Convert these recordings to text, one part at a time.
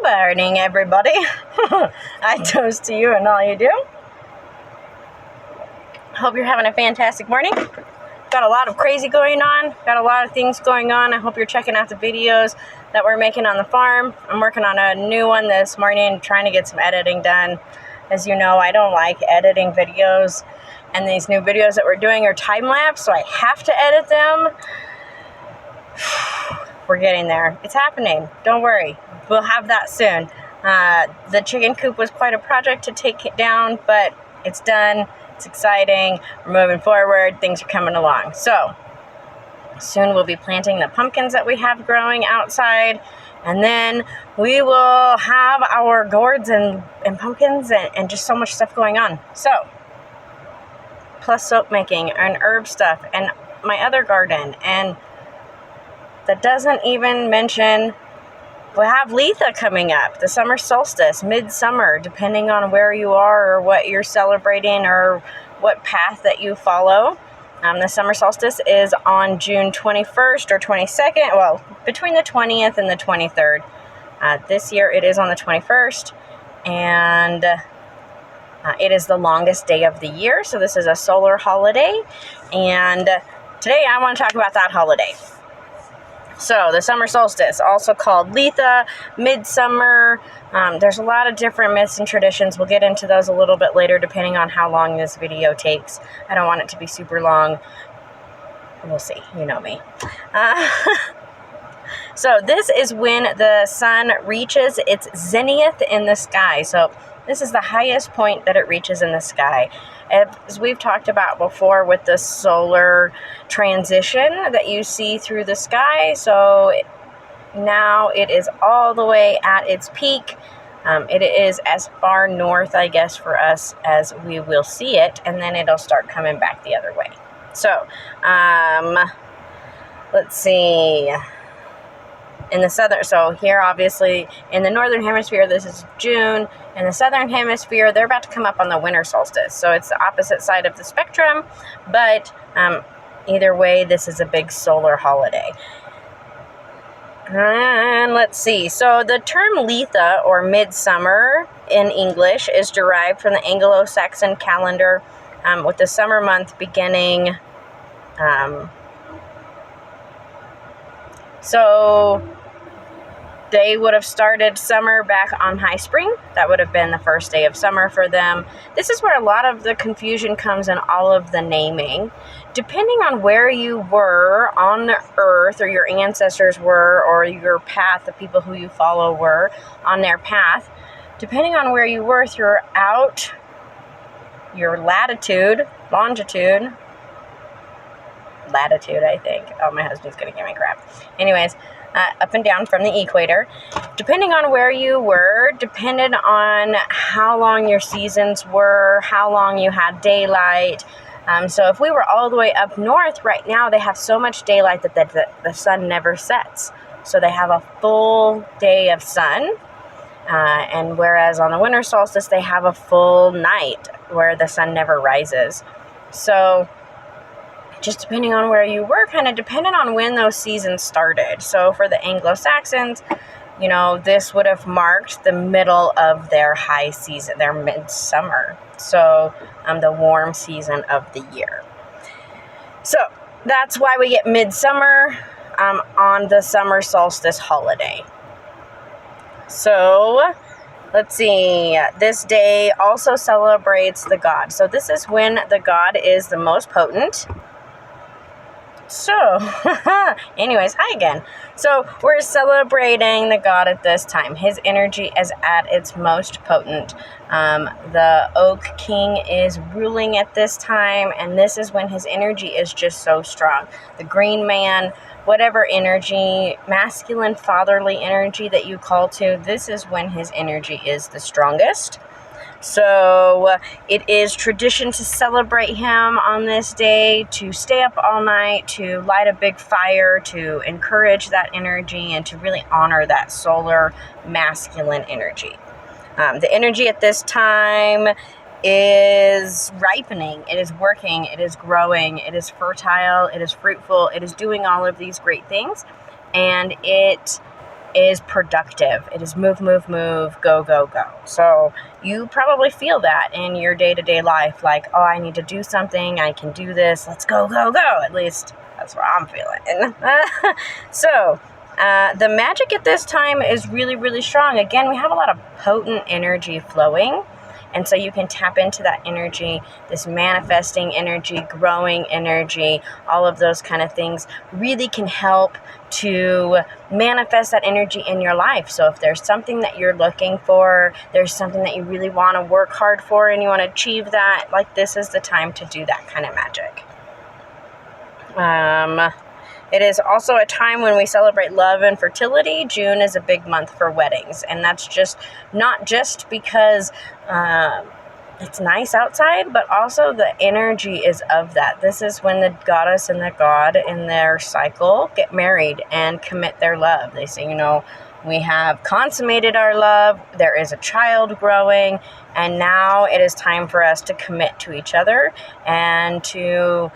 Good morning, everybody. I toast to you and all you do. Hope you're having a fantastic morning. Got a lot of crazy going on. Got a lot of things going on. I hope you're checking out the videos that we're making on the farm. I'm working on a new one this morning, trying to get some editing done. As you know, I don't like editing videos. And these new videos that we're doing are time-lapse, so I have to edit them. We're getting there. It's happening. Don't worry. We'll have that soon. The chicken coop was quite a project to take it down, but it's done. It's exciting. We're moving forward. Things are coming along. So soon we'll be planting the pumpkins that we have growing outside. And then we will have our gourds and pumpkins and just so much stuff going on. So, plus soap making and herb stuff and my other garden. And that doesn't even mention we have Letha coming up, the summer solstice, midsummer, depending on where you are or what you're celebrating or what path that you follow. The summer solstice is on June 21st or 22nd, well, between the 20th and the 23rd. This year it is on the 21st, and it is the longest day of the year, so this is a solar holiday, and today I want to talk about that holiday. So, the summer solstice, also called Letha, midsummer. There's a lot of different myths and traditions. We'll get into those a little bit later, depending on how long this video takes. I don't want it to be super long. We'll see. You know me. So, this is when the sun reaches its zenith in the sky. So, this is the highest point that it reaches in the sky. As we've talked about before with the solar transition that you see through the sky. So now it is all the way at its peak. It is as far north, I guess, for us as we will see it. And then it'll start coming back the other way. So, let's see. In the southern, so here obviously in the northern hemisphere, this is June. In the southern hemisphere, they're about to come up on the winter solstice. So it's the opposite side of the spectrum, but either way, this is a big solar holiday. And let's see. So the term Letha, or midsummer in English, is derived from the Anglo-Saxon calendar, with the summer month beginning. So they would have started summer back on high spring. That would have been the first day of summer for them. This is where a lot of the confusion comes in all of the naming. Depending on where you were on the earth, or your ancestors were, or your path, the people who you follow were on their path, depending on where you were throughout your latitude, I think. Oh, my husband's going to give me crap. Anyways, up and down from the equator. Depending on where you were, depended on how long your seasons were, how long you had daylight. So if we were all the way up north, right now they have so much daylight that the sun never sets. So they have a full day of sun. And whereas on the winter solstice, they have a full night where the sun never rises. So just depending on where you were, kind of dependent on when those seasons started. So for the Anglo-Saxons, this would have marked the middle of their high season, their midsummer. So the warm season of the year. So that's why we get midsummer on the summer solstice holiday. So let's see, this day also celebrates the god. So this is when the god is the most potent. So, anyways, hi again. So, we're celebrating the god at this time. His energy is at its most potent. The Oak King is ruling at this time, and this is when his energy is just so strong. The Green Man, whatever energy, masculine, fatherly energy that you call to, this is when his energy is the strongest. So it is tradition to celebrate him on this day, to stay up all night, to light a big fire, to encourage that energy, and to really honor that solar masculine energy. The energy at this time is ripening, it is working, it is growing, it is fertile, it is fruitful, it is doing all of these great things, and it is productive. It is move, move, move, go, go, go. So you probably feel that in your day-to-day life, like, oh, I need to do something, I can do this, let's go, go, go. At least that's what I'm feeling. So the magic at this time is really, really strong. Again, we have a lot of potent energy flowing. And so you can tap into that energy, this manifesting energy, growing energy, all of those kind of things really can help to manifest that energy in your life. So if there's something that you're looking for, there's something that you really want to work hard for and you want to achieve that, like this is the time to do that kind of magic. It is also a time when we celebrate love and fertility. June is a big month for weddings, and that's just not just because it's nice outside, but also the energy is of that. This is when the goddess and the god in their cycle get married and commit their love. They say, we have consummated our love, there is a child growing, and now it is time for us to commit to each other and to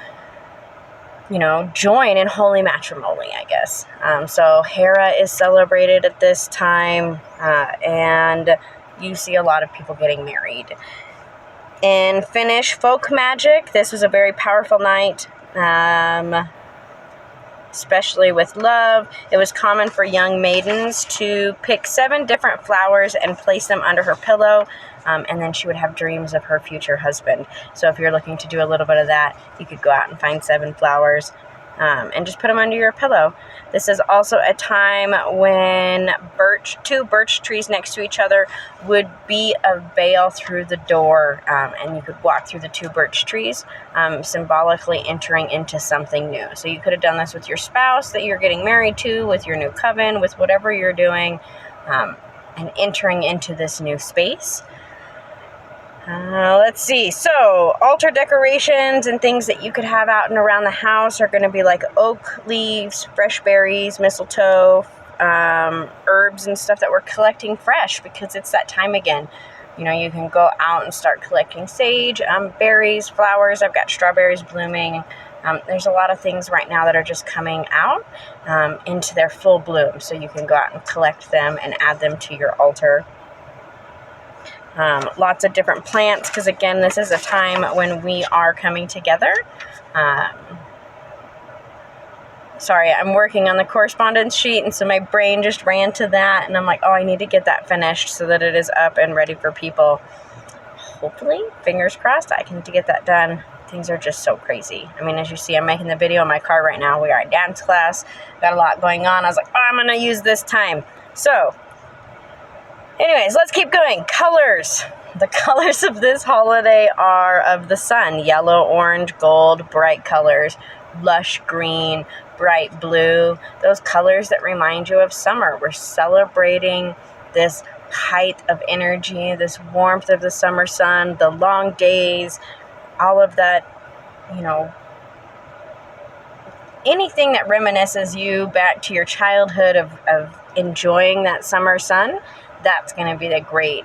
join in holy matrimony, I guess. So Hera is celebrated at this time, and you see a lot of people getting married. In Finnish folk magic, this was a very powerful night, especially with love. It was common for young maidens to pick 7 different flowers and place them under her pillow, and then she would have dreams of her future husband. So if you're looking to do a little bit of that, you could go out and find 7 flowers and just put them under your pillow. This is also a time when 2 birch trees next to each other would be a veil through the door, and you could walk through the 2 birch trees, symbolically entering into something new. So you could have done this with your spouse that you're getting married to, with your new coven, with whatever you're doing, and entering into this new space. Let's see. So altar decorations and things that you could have out and around the house are going to be like oak leaves, fresh berries, mistletoe, herbs and stuff that we're collecting fresh because it's that time again. You can go out and start collecting sage, berries, flowers. I've got strawberries blooming. There's a lot of things right now that are just coming out into their full bloom. So you can go out and collect them and add them to your altar. Lots of different plants, because again, this is a time when we are coming together. Sorry, I'm working on the correspondence sheet, and so my brain just ran to that, and I'm like, oh, I need to get that finished so that it is up and ready for people. Hopefully, fingers crossed, I can get that done. Things are just so crazy. I mean, as you see, I'm making the video in my car right now. We are at dance class, got a lot going on. I was like, oh, I'm going to use this time. So anyways, let's keep going. Colors. The colors of this holiday are of the sun. Yellow, orange, gold, bright colors. Lush green, bright blue. Those colors that remind you of summer. We're celebrating this height of energy, this warmth of the summer sun, the long days, all of that, anything that reminisces you back to your childhood of enjoying that summer sun. That's going to be the great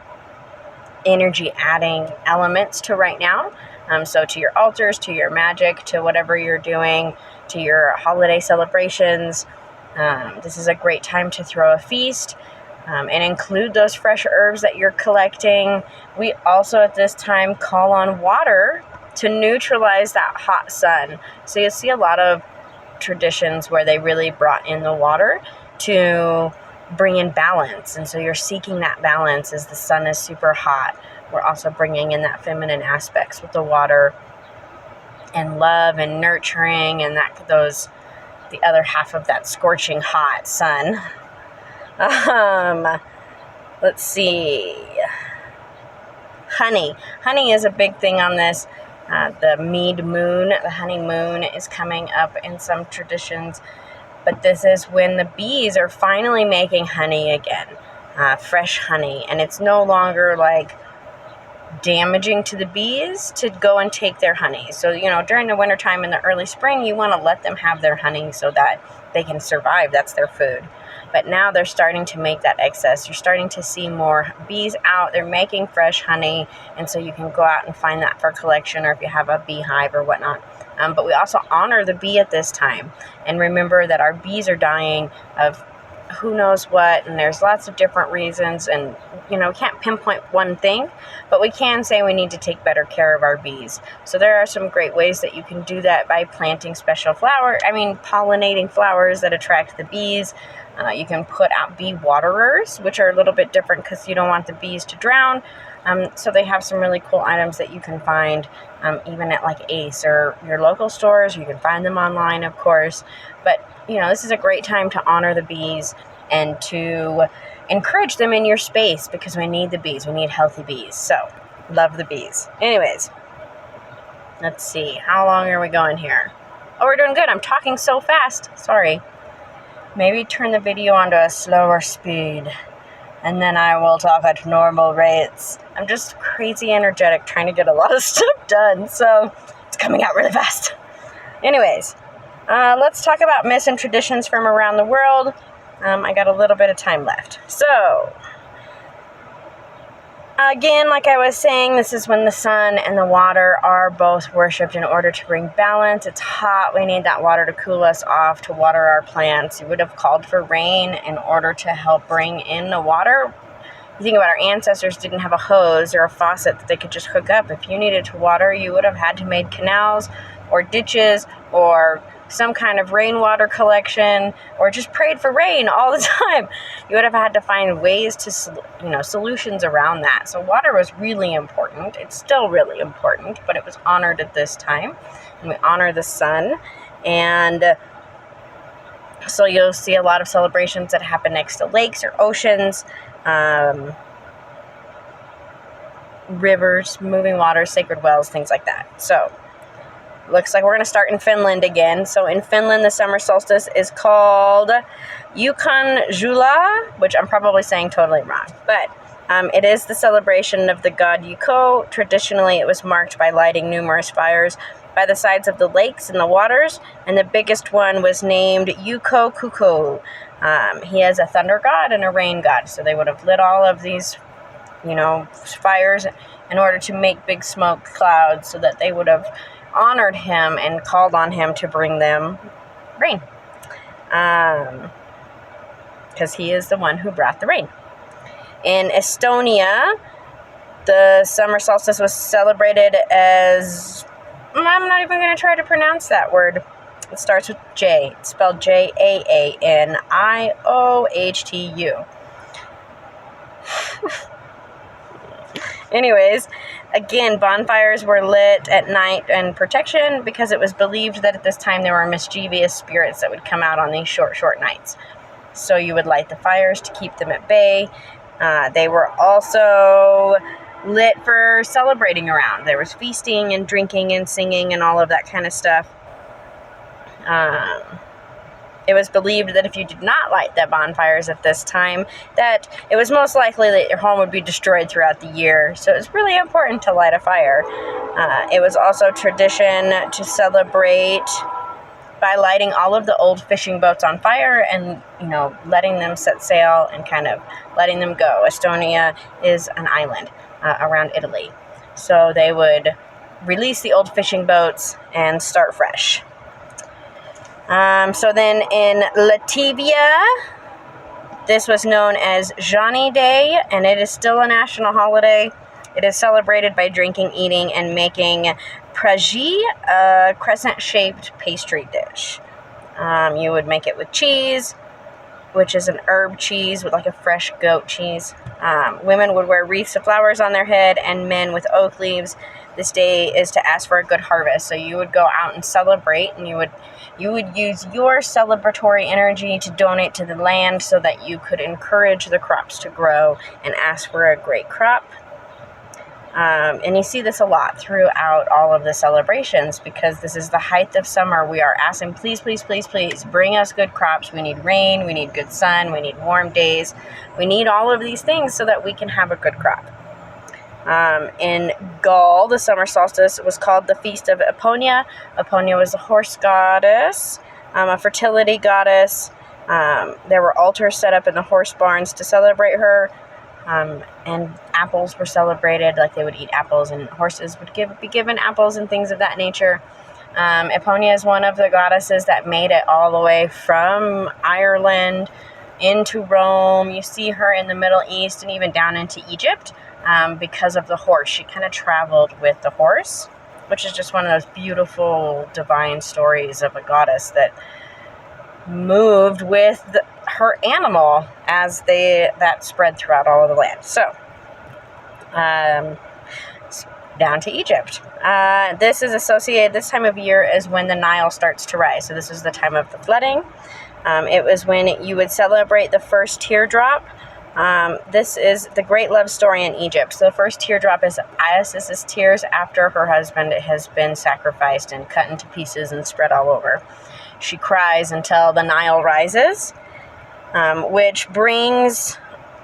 energy adding elements to right now. So to your altars, to your magic, to whatever you're doing, to your holiday celebrations. This is a great time to throw a feast and include those fresh herbs that you're collecting. We also at this time call on water to neutralize that hot sun. So you'll see a lot of traditions where they really brought in the water to bring in balance, and so you're seeking that balance as the sun is super hot. We're also bringing in that feminine aspects with the water and love and nurturing and the other half of that scorching hot sun. Let's see. Honey is a big thing on this. The mead moon, the honeymoon is coming up in some traditions. But this is when the bees are finally making honey again, fresh honey. And it's no longer like damaging to the bees to go and take their honey. So, during the wintertime in the early spring, you want to let them have their honey so that they can survive. That's their food. But now they're starting to make that excess. You're starting to see more bees out. They're making fresh honey. And so you can go out and find that for collection, or if you have a beehive or whatnot. But we also honor the bee at this time. And remember that our bees are dying of who knows what, and there's lots of different reasons, and we can't pinpoint one thing, but we can say we need to take better care of our bees. So there are some great ways that you can do that by planting pollinating flowers that attract the bees. You can put out bee waterers, which are a little bit different because you don't want the bees to drown. So they have some really cool items that you can find even at like Ace or your local stores. You can find them online, of course. But, this is a great time to honor the bees and to encourage them in your space, because we need the bees. We need healthy bees. So, love the bees. Anyways, let's see. How long are we going here? Oh, we're doing good. I'm talking so fast. Sorry. Maybe turn the video onto a slower speed, and then I will talk at normal rates. I'm just crazy energetic trying to get a lot of stuff done, so it's coming out really fast. Anyways, let's talk about myths and traditions from around the world. I got a little bit of time left. So, again, like I was saying, this is when the sun and the water are both worshipped in order to bring balance. It's hot. We need that water to cool us off, to water our plants. You would have called for rain in order to help bring in the water. You think about our ancestors didn't have a hose or a faucet that they could just hook up. If you needed to water, you would have had to make canals or ditches or some kind of rainwater collection, or just prayed for rain all the time. You would have had to find ways to, solutions around that. So water was really important. It's still really important, but it was honored at this time. And we honor the sun. And so you'll see a lot of celebrations that happen next to lakes or oceans, rivers, moving waters, sacred wells, things like that. So looks like we're going to start in Finland again. So in Finland, the summer solstice is called Yukon Jula, which I'm probably saying totally wrong. But it is the celebration of the god Ukko. Traditionally, it was marked by lighting numerous fires by the sides of the lakes and the waters. And the biggest one was named Ukko Kukko. He is a thunder god and a rain god. So they would have lit all of these, fires in order to make big smoke clouds so that they would have honored him and called on him to bring them rain, because he is the one who brought the rain. In Estonia, the summer solstice was celebrated as, I'm not even going to try to pronounce that word. It starts with J. It's spelled Jaaniohtu. Anyways, again, bonfires were lit at night and protection, because it was believed that at this time there were mischievous spirits that would come out on these short nights. So you would light the fires to keep them at bay. They were also lit for celebrating around. There was feasting and drinking and singing and all of that kind of stuff. It was believed that if you did not light the bonfires at this time, that it was most likely that your home would be destroyed throughout the year. So it was really important to light a fire. It was also tradition to celebrate by lighting all of the old fishing boats on fire and, letting them set sail and kind of letting them go. Estonia is an island around Italy. So they would release the old fishing boats and start fresh. So then in Latvia, this was known as Johnny Day, and it is still a national holiday. It is celebrated by drinking, eating, and making praži, a crescent-shaped pastry dish. You would make it with cheese, which is an herb cheese with like a fresh goat cheese. Women would wear wreaths of flowers on their head, and men with oak leaves. This day is to ask for a good harvest. So you would go out and celebrate, and you would use your celebratory energy to donate to the land so that you could encourage the crops to grow and ask for a great crop. And you see this a lot throughout all of the celebrations, because this is the height of summer. We are asking, please, please, please, please, bring us good crops. We need rain, we need good sun, we need warm days. We need all of these things so that we can have a good crop. In Gaul, the summer solstice was called the Feast of Epona. Epona was a horse goddess, a fertility goddess. There were altars set up in the horse barns to celebrate her. And apples were celebrated, like they would eat apples, and horses would be given apples and things of that nature. Epona is one of the goddesses that made it all the way from Ireland into Rome. You see her in the Middle East and even down into Egypt because of the horse. She kind of traveled with the horse, which is just one of those beautiful divine stories of a goddess that moved with her animal as that spread throughout all of the land. So, down to Egypt. This is associated, this time of year is when the Nile starts to rise. So this is the time of the flooding. It was when you would celebrate the first teardrop. This is the great love story in Egypt. So the first teardrop is Isis's tears after her husband has been sacrificed and cut into pieces and spread all over. She cries until the Nile rises, which brings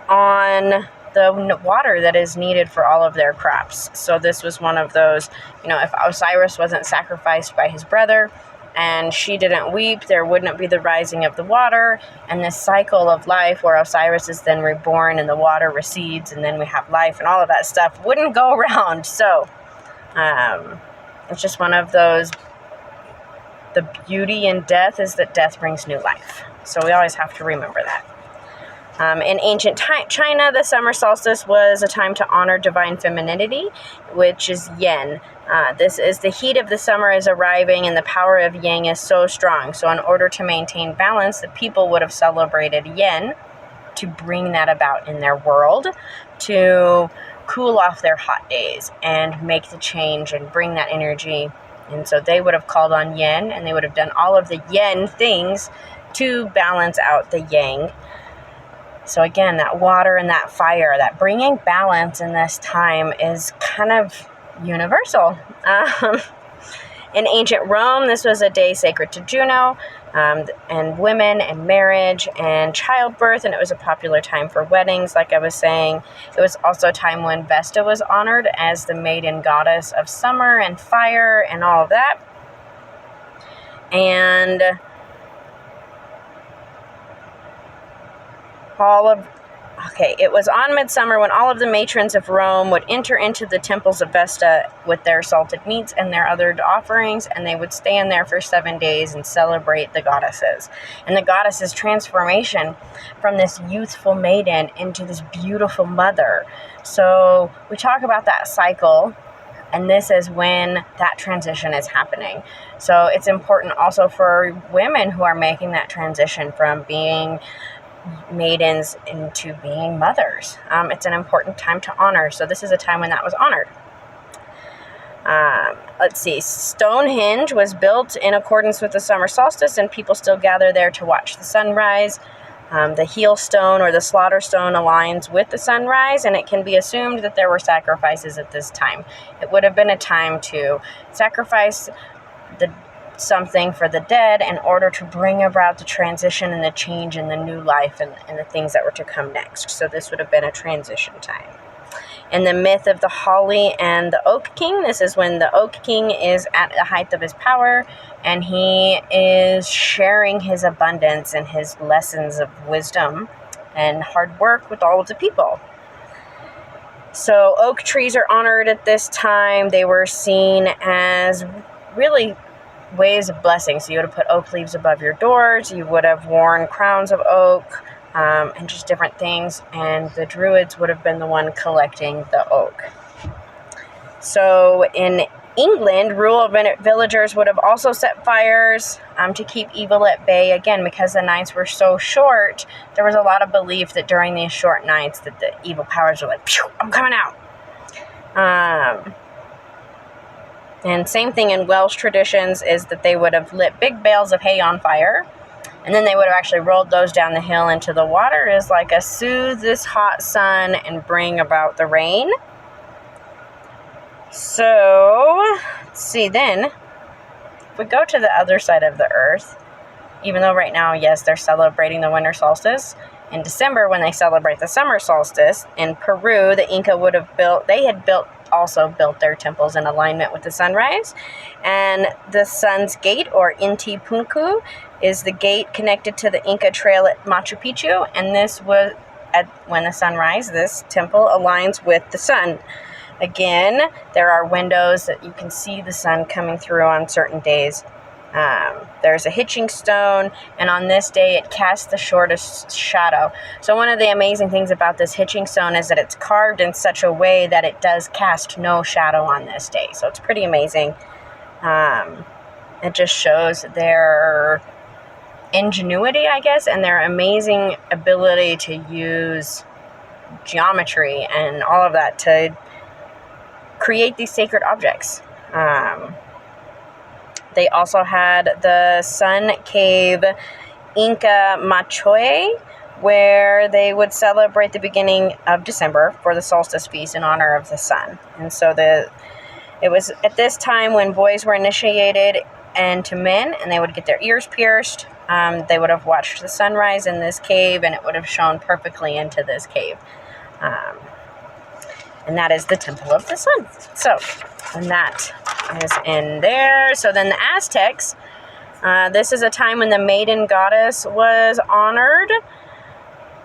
on the water that is needed for all of their crops. So this was one of those, if Osiris wasn't sacrificed by his brother and she didn't weep, there wouldn't be the rising of the water, and this cycle of life where Osiris is then reborn and the water recedes and then we have life and all of that stuff wouldn't go around. So it's just one of those, the beauty in death is that death brings new life. So we always have to remember that. In ancient China, the summer solstice was a time to honor divine femininity, which is yin. This is the heat of the summer is arriving and the power of yang is so strong. So in order to maintain balance, the people would have celebrated yin to bring that about in their world, to cool off their hot days and make the change and bring that energy. And so they would have called on yin, and they would have done all of the yin things to balance out the yang. So again, that water and that fire, that bringing balance in this time is kind of universal. In ancient Rome, this was a day sacred to Juno, and women and marriage and childbirth, and it was a popular time for weddings, like I was saying. It was also a time when Vesta was honored as the maiden goddess of summer and fire and all of that. And it was on midsummer when all of the matrons of Rome would enter into the temples of Vesta with their salted meats and their other offerings, and they would stand there for 7 days and celebrate the goddesses. And the goddess's transformation from this youthful maiden into this beautiful mother. So we talk about that cycle, and this is when that transition is happening. So it's important also for women who are making that transition from being maidens into being mothers. It's an important time to honor. So this is a time when that was honored. Let's see. Stonehenge was built in accordance with the summer solstice, and people still gather there to watch the sunrise. The heel stone or the slaughter stone aligns with the sunrise, and it can be assumed that there were sacrifices at this time. It would have been a time to sacrifice something for the dead in order to bring about the transition and the change and the new life and the things that were to come next. So this would have been a transition time. In the myth of the holly and the oak king, this is when the oak king is at the height of his power, and he is sharing his abundance and his lessons of wisdom and hard work with all of the people. So oak trees are honored at this time. They were seen as really ways of blessing. So you would have put oak leaves above your doors. You would have worn crowns of oak, and just different things. And the Druids would have been the one collecting the oak. So in England, rural villagers would have also set fires to keep evil at bay. Again, because the nights were so short, there was a lot of belief that during these short nights that the evil powers were like, "Phew, I'm coming out." And same thing in Welsh traditions is that they would have lit big bales of hay on fire, and then they would have actually rolled those down the hill into the water as like a soothe this hot sun and bring about the rain. So, let's see then, if we go to the other side of the earth, even though right now, yes, they're celebrating the winter solstice, in December when they celebrate the summer solstice, in Peru, the Inca would have built their temples in alignment with the sunrise. And the sun's gate, or Inti Punku, is the gate connected to the Inca trail at Machu Picchu. And this was, when the sun rises, this temple aligns with the sun. Again, there are windows that you can see the sun coming through on certain days. There's a hitching stone, and on this day it casts the shortest shadow. So one of the amazing things about this hitching stone is that it's carved in such a way that it does cast no shadow on this day. So it's pretty amazing. It just shows their ingenuity, I guess, and their amazing ability to use geometry and all of that to create these sacred objects. They also had the sun cave Inca Machoy, where they would celebrate the beginning of December for the solstice feast in honor of the sun. And so it was at this time when boys were initiated into men, and they would get their ears pierced. They would have watched the sunrise in this cave, and it would have shone perfectly into this cave. And that is the Temple of the Sun. So, and that is in there. So then the Aztecs, this is a time when the maiden goddess was honored.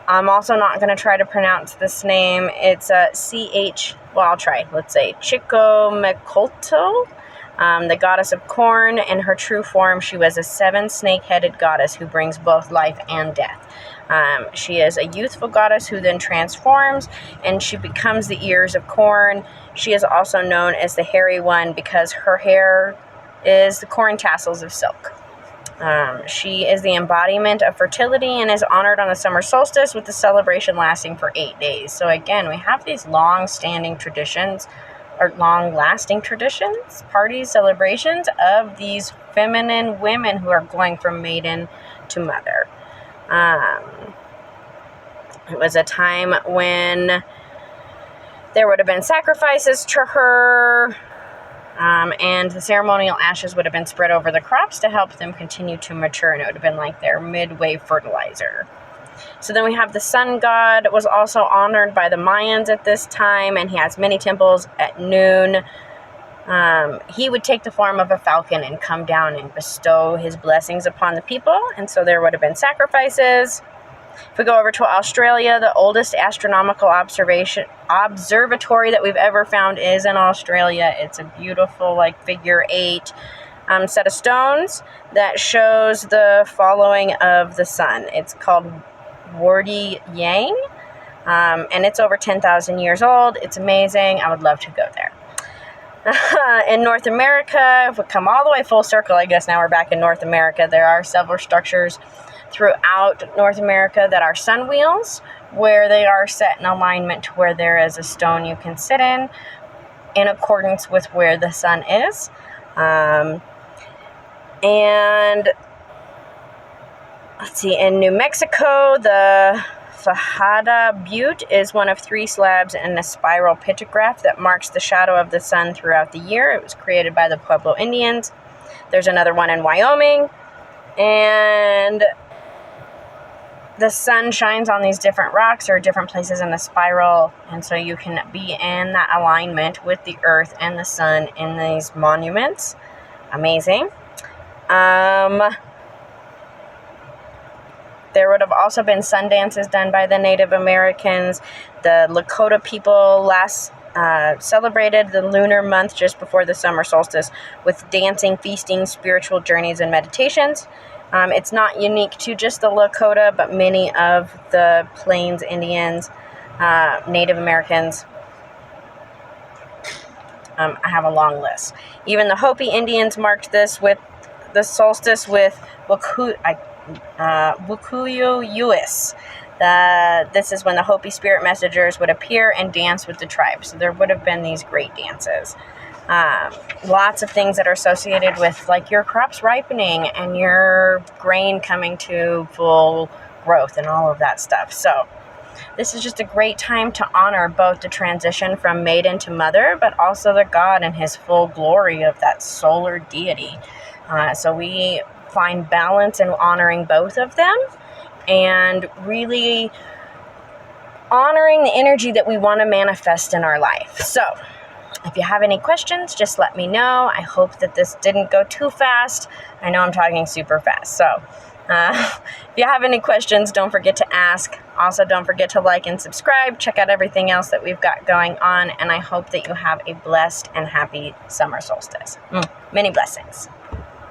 I'm also not going to try to pronounce this name. It's I'll try. Let's say Chicomecolto, the goddess of corn. In her true form, she was a 7 snake-headed goddess who brings both life and death. She is a youthful goddess who then transforms, and she becomes the ears of corn. She is also known as the hairy one because her hair is the corn tassels of silk. She is the embodiment of fertility and is honored on the summer solstice with the celebration lasting for 8 days. So again, we have these long-lasting traditions, parties, celebrations of these feminine women who are going from maiden to mother. It was a time when there would have been sacrifices to her, and the ceremonial ashes would have been spread over the crops to help them continue to mature, and it would have been like their midway fertilizer. So then we have the sun god was also honored by the Mayans at this time, and he has many temples at noon. He would take the form of a falcon and come down and bestow his blessings upon the people, and so there would have been sacrifices. If we go over to Australia, the oldest astronomical observatory that we've ever found is in Australia. It's a beautiful, figure 8 set of stones that shows the following of the sun. It's called Wardy Yang, and it's over 10,000 years old. It's amazing. I would love to go there. In North America, if we come all the way full circle, I guess now we're back in North America, there are several structures throughout North America that are sun wheels, where they are set in alignment to where there is a stone you can sit in accordance with where the sun is. And let's see, in New Mexico, the Fajada Butte is one of 3 slabs in a spiral pictograph that marks the shadow of the sun throughout the year. It was created by the Pueblo Indians. There's another one in Wyoming, and the sun shines on these different rocks or different places in the spiral, and so you can be in that alignment with the earth and the sun in these monuments. Amazing. There would have also been sun dances done by the Native Americans. The Lakota people celebrated the lunar month just before the summer solstice with dancing, feasting, spiritual journeys, and meditations. It's not unique to just the Lakota, but many of the Plains Indians, Native Americans. I have a long list. Even the Hopi Indians marked this with the solstice with Wukuyu-Uis. This is when the Hopi spirit messengers would appear and dance with the tribe. So there would have been these great dances. Lots of things that are associated with your crops ripening and your grain coming to full growth and all of that stuff. So this is just a great time to honor both the transition from maiden to mother, but also the god and his full glory of that solar deity. So we find balance in honoring both of them and really honoring the energy that we want to manifest in our life. So if you have any questions, just let me know. I hope that this didn't go too fast. I know I'm talking super fast. So if you have any questions, don't forget to ask. Also, don't forget to like and subscribe. Check out everything else that we've got going on. And I hope that you have a blessed and happy summer solstice. Many blessings.